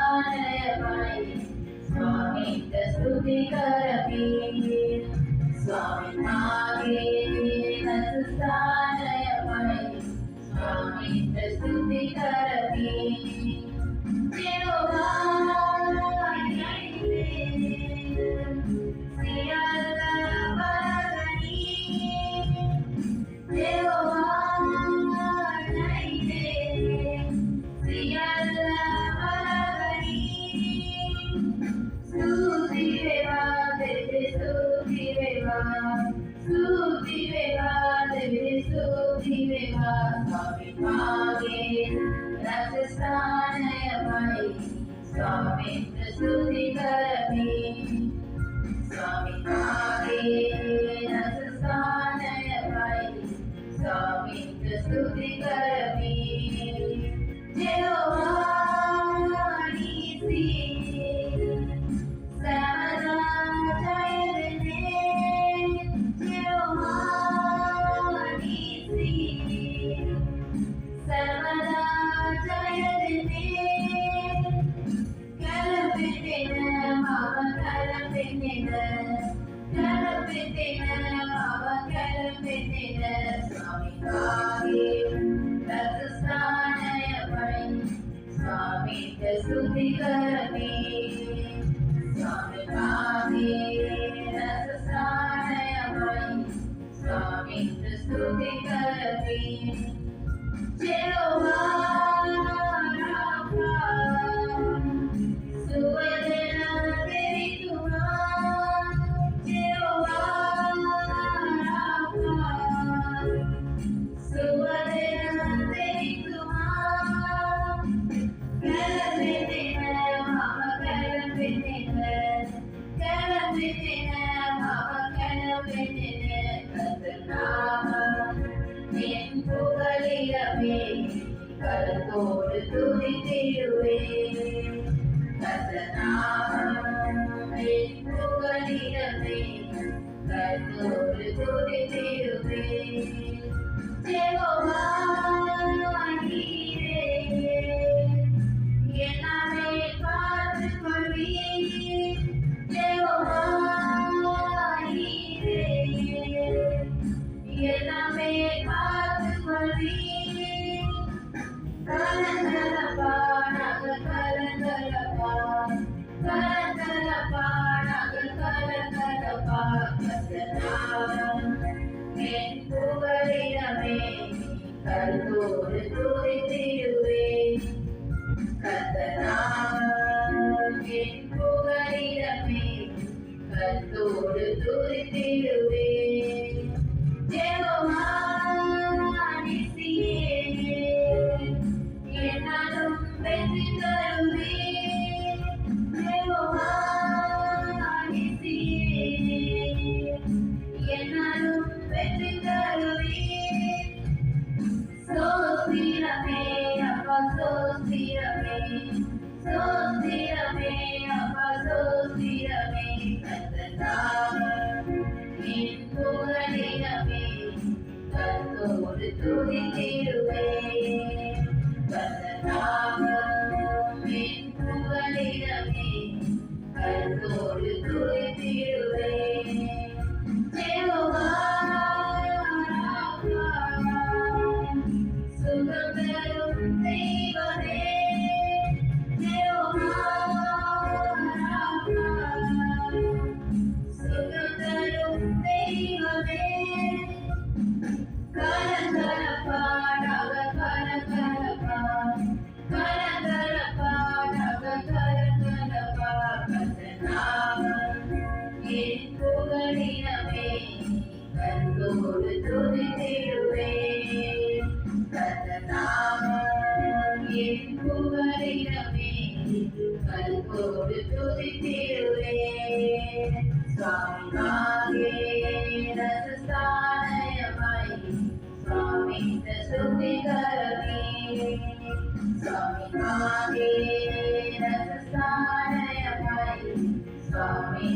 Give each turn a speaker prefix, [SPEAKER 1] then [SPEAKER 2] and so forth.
[SPEAKER 1] रसस्थानयमयि स्वामी स्तुति करपि स्वामी मागे रसस्थानयमयि स्वामी स्तुति करपि स्वामी मागे रसस्थानयमयि स्वामी स्तुति करपि स्वामी मागे रसस्थानयमयि स्वामी स्तुति करपि यहोवा नीति सर्वदा जयते यहोवा नीति सर्वदा जयते कलपितेन मम कलपितेन स्वामी मागे रसस्थानयमयि स्वामी स्तुति करपि स्वामी मागे रसस्थानयमयि स्वामी स्तुति करपि यहोवा राफा सुवदन तेरी तुमा यहोवा राफा सुवदन तेरी तुमा कलपितेन मम कलपितेन मम कलपितेन कतनाम என் புகழிடமே கருத்தோடு துதித்திடுவே கர்த்தநாமம் என் புகழிடமே கருத்தோடு துதித்திடுவே யெகோவா நீரே என்னை பார்த்துக் கொள்வீர் யெகோவா நீரே எல்லாமே பார்த்துக் கொள்வீர் கலங்கலப்பா நாங்கள் கலங்கலப்பா கலங்கலப்பா நாங்கள் கலங்கலப்பா கர்த்தநாமம் என் புகழிடமே கருத்தோடு துதித்திடுவே கர்த்தநாமம் என் புகழிடமே கருத்தோடு துதித்திடுவே यहोवा निसिये एनालुम वेट्रि तरुवीर यहोवा निसिये एनालुम वेट्रि तरुवीर सोस्तिरमे अप्पा सोस्तिरमे अप्पा सोस्तिरमे कर्तनामं என் புகழிடமே கர்த்தரோடு துதித்திடுவே கர்த்தநாமம் என் புகழிடமே கர்த்தரோடு துதித்திடுவே யெகோவா ராஃபா சுகம் தரும் தெய்வமே யெகோவா ராஃபா சுகம் தரும் தெய்வமே கலங்கலப்பா நாங்கள் கலங்கலப்பா கலங்கலப்பா நாங்கள் கலங்கலப்பா கர்த்தநாமம் என் புகழிடமே கர்த்தரோடு துதித்திடுவே கர்த்தநாமம் என் புகழிடமே கர்த்தரோடு துதித்திடுவே स्वामी मागे रसस्थानयमयि स्वामी स्तुति करपि स्वामी मागे रसस्थानयमयि स्वामी